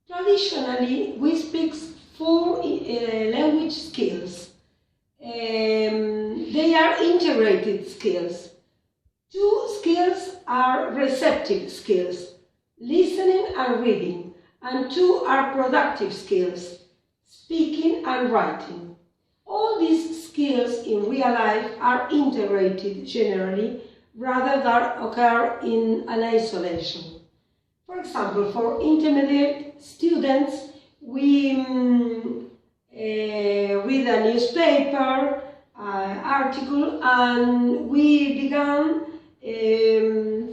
Traditionally, we speak four language skills. They are integrated skills. Two skills are receptive skills, listening and reading, and two are productive skills, speaking and writing. All these skills in real life are integrated generally rather than occur in an isolation. For example, for intermediate students, we read a newspaper, article, and we began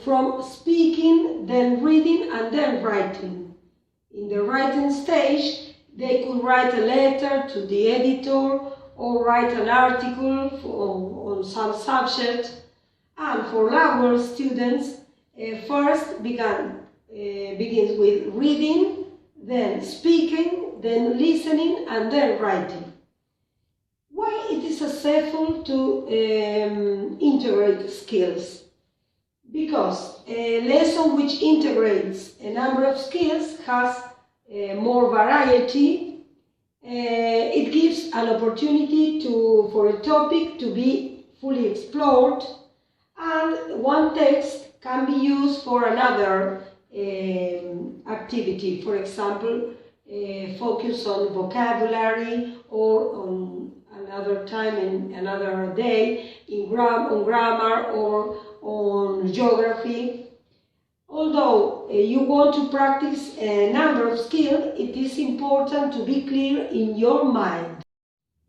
from speaking, then reading, and then writing. In the writing stage, they could write a letter to the editor or write an article on some subject. And for language students, first begins with reading, then speaking, then listening, and then writing. Why it is essential to integrate skills? Because a lesson which integrates a number of skills has more variety. It gives an opportunity for a topic to be fully explored, and one text can be used for another activity. For example, focus on vocabulary, or on another time in another day on grammar or on geography. Although you want to practice a number of skills, it is important to be clear in your mind.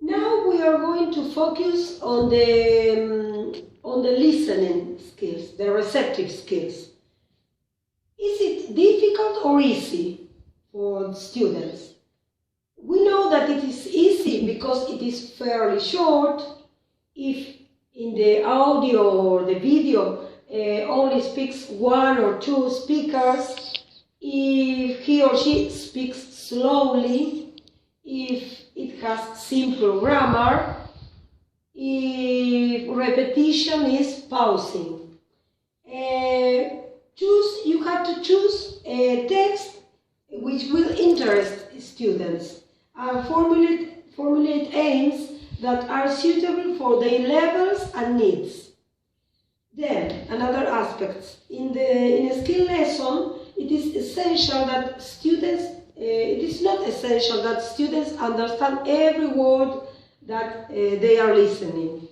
Now we are going to focus on the listening skills, the receptive skills. Is it difficult or easy for students? We know that it is easy because it is fairly short. If in the audio or the video only speaks one or two speakers, if he or she speaks slowly, if it has simple grammar, if repetition is pausing. You have to choose a text which will interest students and formulate aims that are suitable for their levels and needs. Then, another aspect. In a skill lesson, it is not essential that students understand every word that they are listening.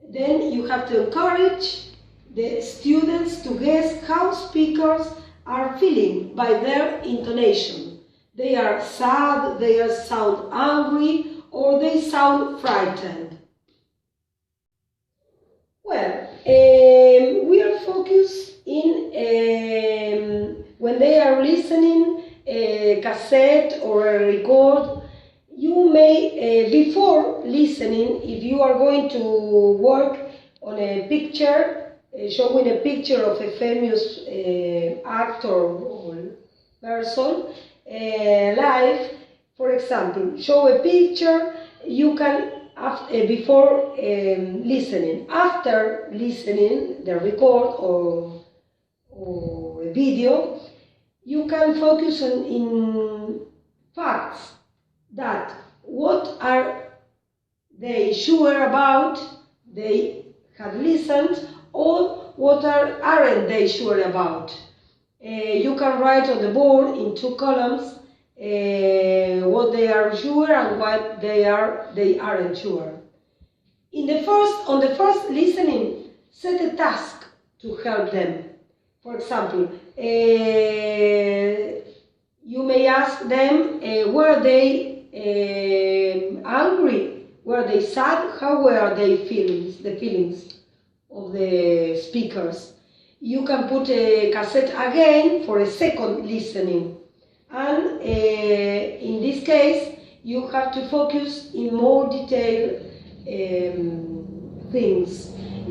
Then you have to encourage the students to guess how speakers are feeling by their intonation. They are sad, they sound angry, or they sound frightened. Well, we are focused in when they are listening a cassette or a record. You may, before listening, if you are going to work on a picture, showing a picture of a famous actor or person live, for example, show a picture, you can, before listening. After listening the record or a video, you can focus in facts, that what are they sure about, they had listened, or what aren't they sure about. You can write on the board in two columns what they are sure and what they aren't sure. On the first listening, set a task to help them. For example, you may ask them, were they angry? Were they sad? How were the feelings of the speakers? You can put a cassette again for a second listening. And in this case, you have to focus in more detailed things.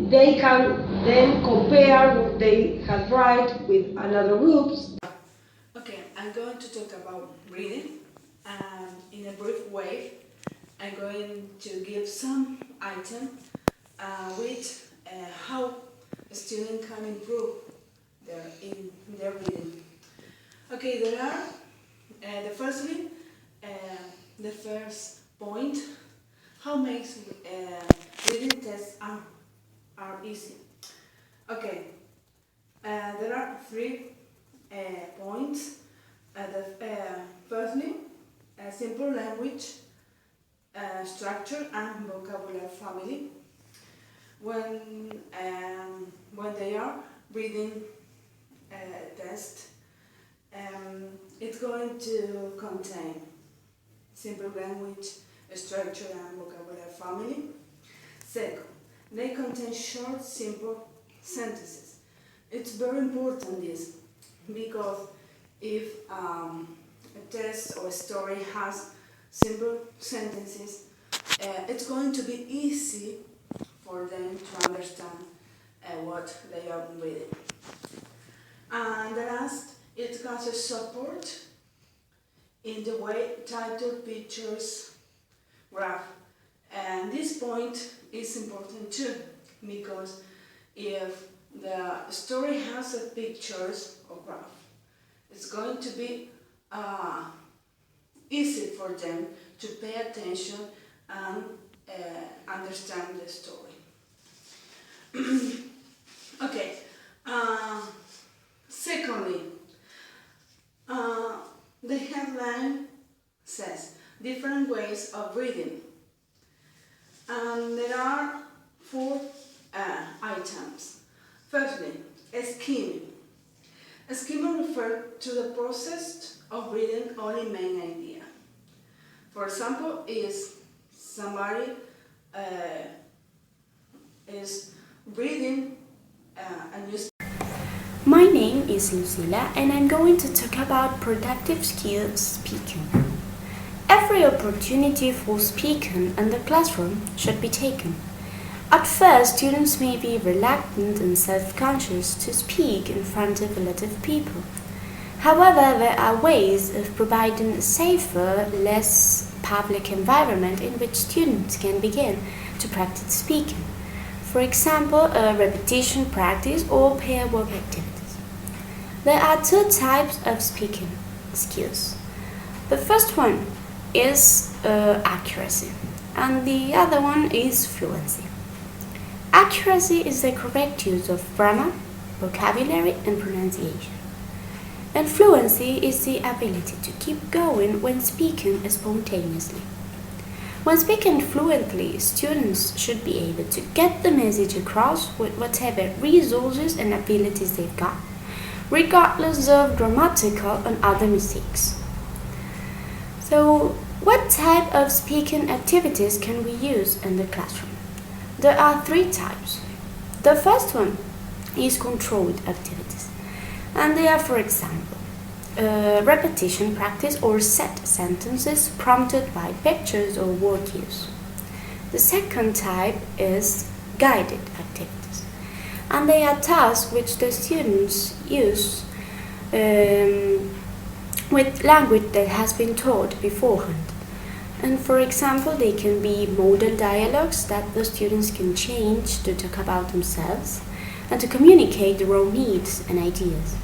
They can then compare what they had read with another groups. Okay, I'm going to talk about reading, and in a brief way, I'm going to give some items with how a student can improve in their reading. Okay, there are The first point, how makes reading tests are easy. Okay, there are 3 points. Firstly, a simple language structure and vocabulary family. When they are reading a test, it's going to contain simple language structure and vocabulary family. Second, they contain short, simple sentences. It's very important this, because if a test or a story has simple sentences, it's going to be easy for them to understand what they are reading. And the last, it has a support in the way title, pictures, graph. And this point is important too, because if the story has a pictures or graph, it's going to be easy for them to pay attention and understand the story. Okay. Secondly, the headline says different ways of reading, and there are 4 items. Firstly, a scheme. A scheme refers to the process of reading only main idea. For example, is somebody is reading a newspaper. My name is Lucila and I'm going to talk about productive skills speaking. Every opportunity for speaking in the classroom should be taken. At first, students may be reluctant and self-conscious to speak in front of a lot of people. However, there are ways of providing a safer, less public environment in which students can begin to practice speaking. For example, a repetition practice or pair work activities. There are 2 types of speaking skills. The first one is accuracy, and the other one is fluency. Accuracy is the correct use of grammar, vocabulary, and pronunciation. And fluency is the ability to keep going when speaking spontaneously. When speaking fluently, students should be able to get the message across with whatever resources and abilities they've got, regardless of grammatical and other mistakes. So, what type of speaking activities can we use in the classroom? There are 3 types. The first one is controlled activities, and they are, for example, repetition practice or set sentences prompted by pictures or word use. The second type is guided activities, and they are tasks which the students use with language that has been taught beforehand. And for example, they can be model dialogues that the students can change to talk about themselves and to communicate their own needs and ideas.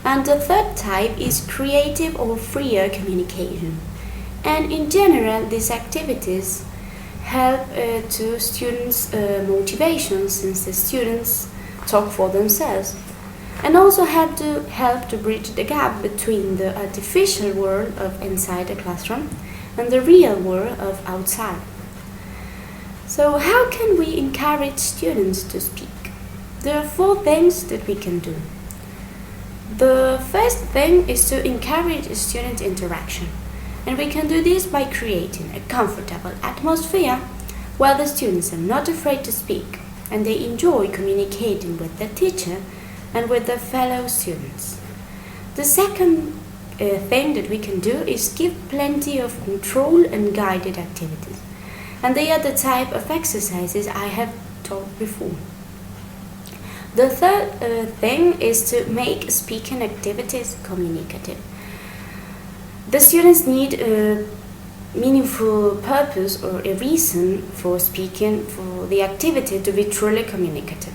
And the third type is creative or freer communication. And in general, these activities help to students' motivation, since the students talk for themselves, and also help to bridge the gap between the artificial world of inside the classroom and the real world of outside. So how can we encourage students to speak? There are 4 things that we can do. The first thing is to encourage student interaction, and we can do this by creating a comfortable atmosphere where the students are not afraid to speak and they enjoy communicating with the teacher and with their fellow students. The second thing that we can do is give plenty of control and guided activities, and they are the type of exercises I have taught before. The third thing is to make speaking activities communicative. The students need a meaningful purpose or a reason for speaking, for the activity to be truly communicative.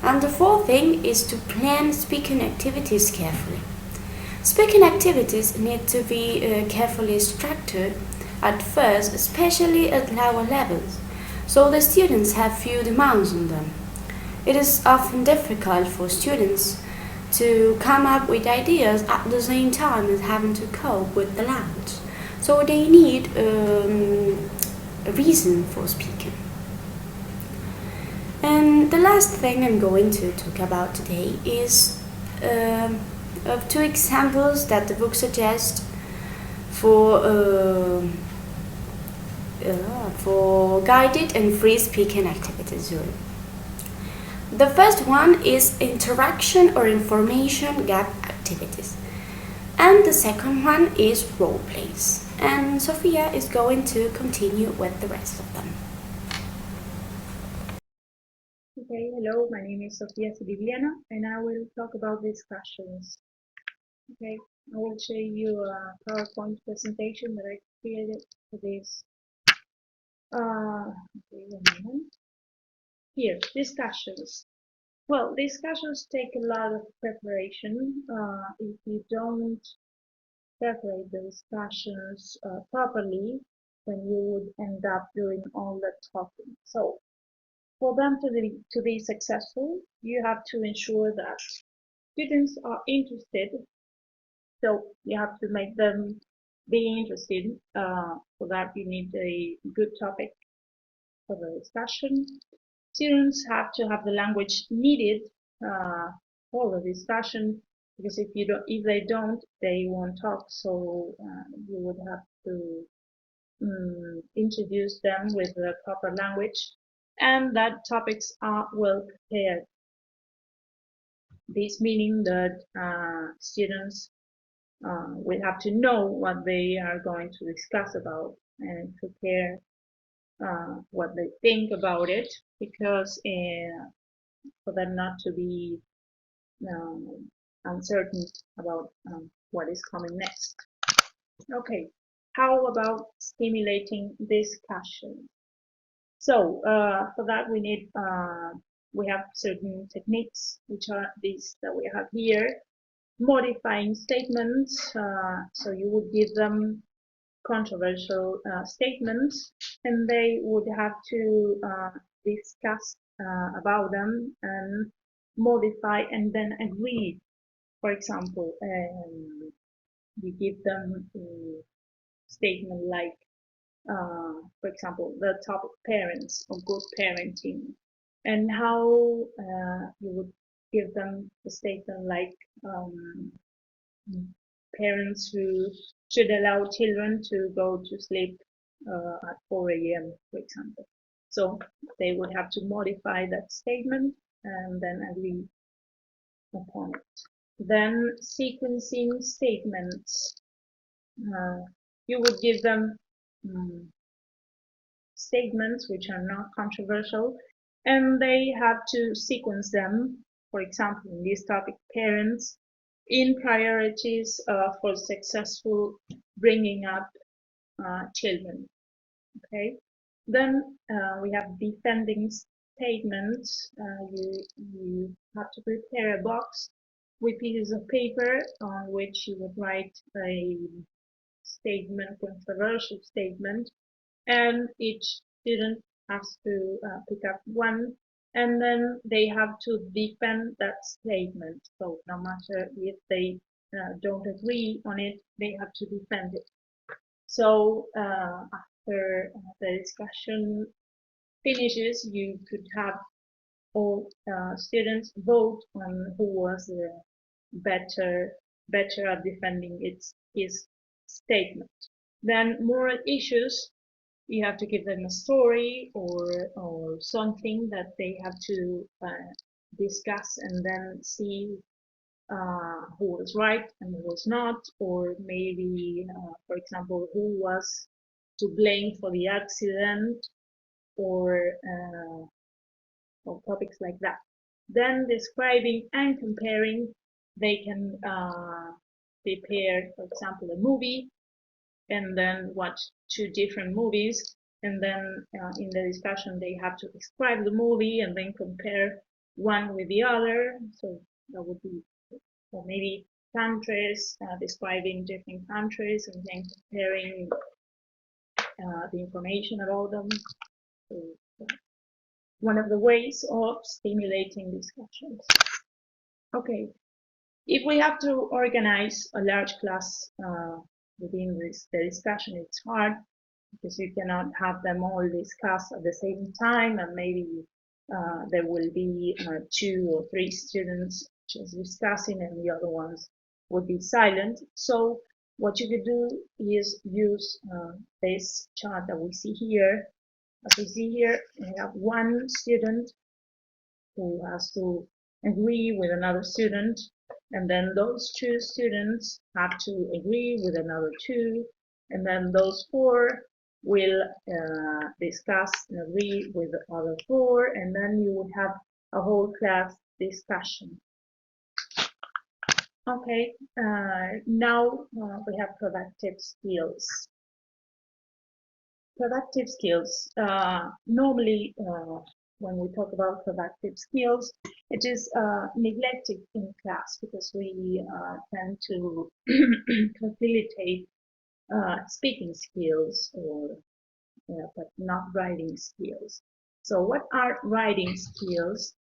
And the fourth thing is to plan speaking activities carefully. Speaking activities need to be carefully structured at first, especially at lower levels, so the students have few demands on them. It is often difficult for students to come up with ideas at the same time as having to cope with the language. So they need a reason for speaking. And the last thing I'm going to talk about today is of two examples that the book suggests for guided and free speaking activities. The first one is interaction or information gap activities, and the second one is role plays. And Sofia is going to continue with the rest of them. Okay, hello, my name is Sofia Siliviano and I will talk about discussions. Okay, I will show you a PowerPoint presentation that I created for this. Okay, 1 moment. Here, discussions. Well, discussions take a lot of preparation. If you don't prepare the discussions properly, then you would end up doing all the talking. So, for them to be successful, you have to ensure that students are interested. So you have to make them be interested. For that, you need a good topic for the discussion. Students have to have the language needed for the discussion, because if they don't, they won't talk. So you would have to introduce them with the proper language, and that topics are well prepared. This meaning that students will have to know what they are going to discuss about and prepare what they think about it, because for them not to be uncertain about what is coming next. Okay, how about stimulating discussion? So for that we have certain techniques, which are these that we have here. Modifying statements, so you would give them controversial statements, and they would have to discuss about them and modify and then agree. For example, you give them a statement like, for example, the topic parents or good parenting, and how you would give them a statement like parents who should allow children to go to sleep at 4 a.m., for example. So they would have to modify that statement and then agree upon it. Then sequencing statements. You would give them statements which are not controversial, and they have to sequence them. For example, in this topic, parents, in priorities for successful bringing up children. Okay. Then we have defending statements. You have to prepare a box with pieces of paper on which you would write a statement, controversial statement, and each student has to pick up one, and then they have to defend that statement. So no matter if they don't agree on it, they have to defend it. So after the discussion finishes, you could have all students vote on who was better at defending his statement. Then moral issues, you have to give them a story or something that they have to discuss and then see who was right and who was not, or maybe, for example, who was to blame for the accident, or topics like that. Then describing and comparing, they can prepare, for example, a movie and then watch two different movies, and then in the discussion they have to describe the movie and then compare one with the other. So that would be, or maybe countries, describing different countries and then comparing the information about them. So, one of the ways of stimulating discussions. Okay, if we have to organize a large class within the discussion, it's hard because you cannot have them all discuss at the same time, and maybe there will be 2 or 3 students just discussing and the other ones would be silent. So what you could do is use this chart that we see here. As we see here, we have one student who has to agree with another student, and then those 2 students have to agree with another 2, and then those 4 will discuss and agree with the other 4, and then you would have a whole class discussion. Okay, now we have productive skills. Productive skills. Normally, when we talk about productive skills, it is neglected in class because we tend to facilitate speaking skills or but not writing skills. So what are writing skills?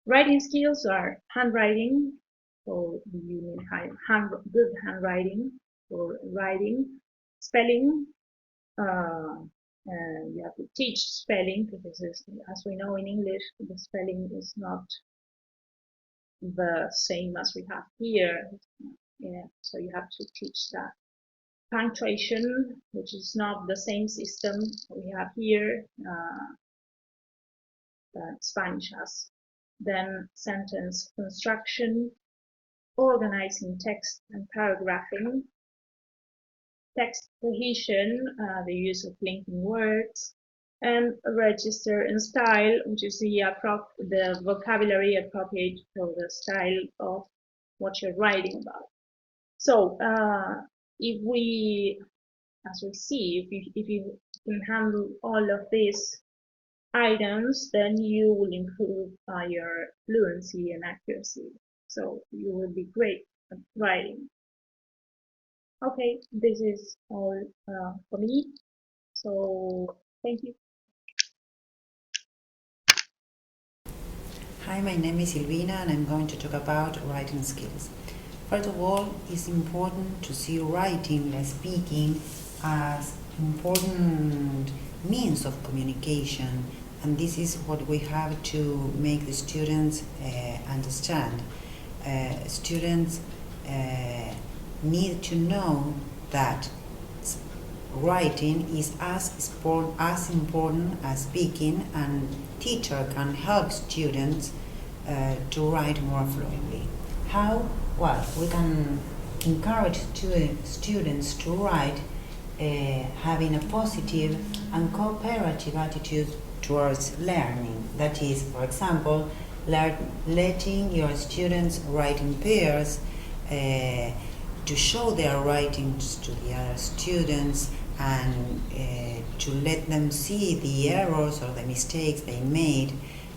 Writing skills are handwriting, so you need good handwriting for writing, spelling. You have to teach spelling because, as we know in English, the spelling is not the same as we have here. Yeah, so you have to teach that. Punctuation, which is not the same system we have here that Spanish has. Then sentence construction, organizing text and paragraphing, text cohesion, the use of linking words, and register and style, which is the vocabulary appropriate for the style of what you're writing about. So if we, as we see, if you can handle all of these items, then you will improve your fluency and accuracy. So you will be great at writing. Okay, this is all for me. So thank you. Hi, my name is Silvina and I'm going to talk about writing skills. First of all, it's important to see writing and speaking as important means of communication, and this is what we have to make the students understand. Students need to know that writing is as important as speaking, and teacher can help students to write more fluently. How? Well, we can encourage students to write having a positive and cooperative attitude towards learning. That is, for example, letting your students write in pairs, to show their writings to the other students, and to let them see the errors or the mistakes they made.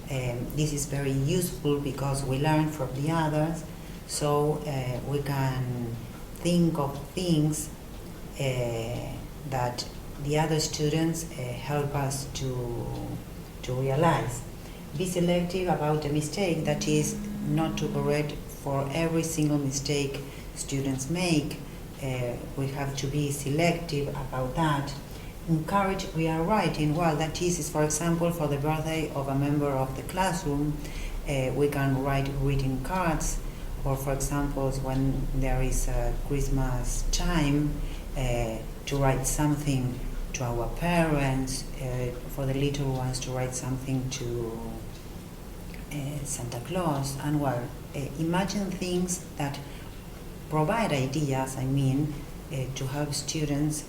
This is very useful because we learn from the others, so we can think of things that the other students help us to realize. Be selective about the mistake, that is, not to correct for every single mistake students make. We have to be selective about that. Encourage real writing. Well, that is, for example, for the birthday of a member of the classroom, we can write greeting cards, or for example, when there is a Christmas time, to write something to our parents, for the little ones to write something to Santa Claus, and well, imagine things that provide ideas, to help students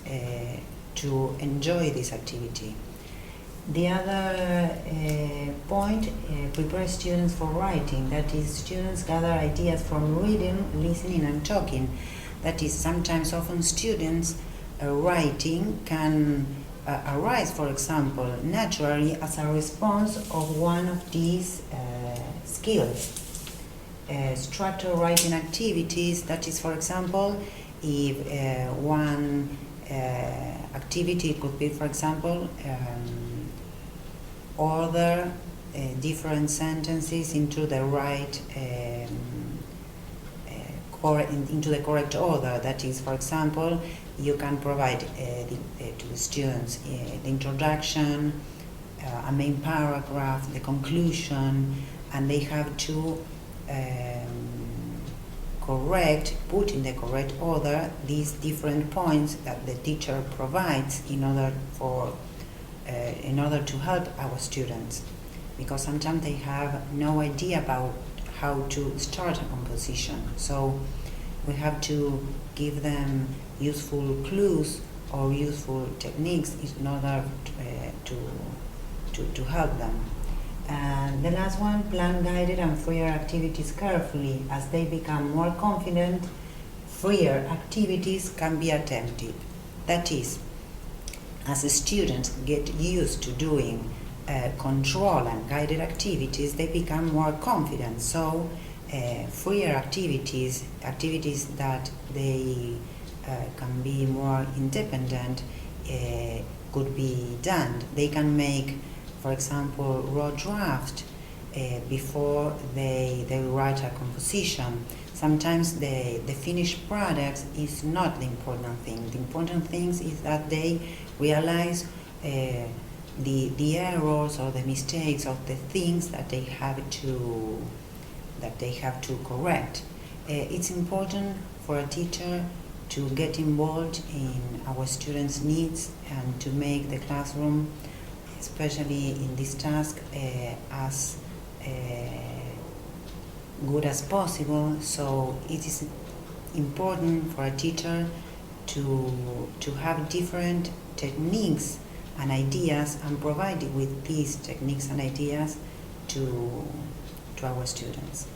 to enjoy this activity. The other point, prepare students for writing. That is, students gather ideas from reading, listening and talking. That is, often students writing can arise, for example, naturally as a response of one of these skills. structured writing activities. That is, for example, if one activity could be, for example, order different sentences into the right into the correct order. That is, for example, you can provide to the students the introduction, a main paragraph, the conclusion, and they have to put in the correct order these different points that the teacher provides in order to help our students, because sometimes they have no idea about how to start a composition. So we have to give them useful clues or useful techniques in order to help them. And the last one, plan guided and freer activities carefully. As they become more confident, freer activities can be attempted. That is, as the students get used to doing control and guided activities, they become more confident. So freer activities that they can be more independent, could be done. They can make, for example, raw draft before they write a composition. Sometimes the finished product is not the important thing. The important thing is that they realize the errors or the mistakes of the things that they have to correct. It's important for a teacher to get involved in our students' needs and to make the classroom, especially in this task, as good as possible. So it is important for a teacher to have different techniques and ideas and provide with these techniques and ideas to our students.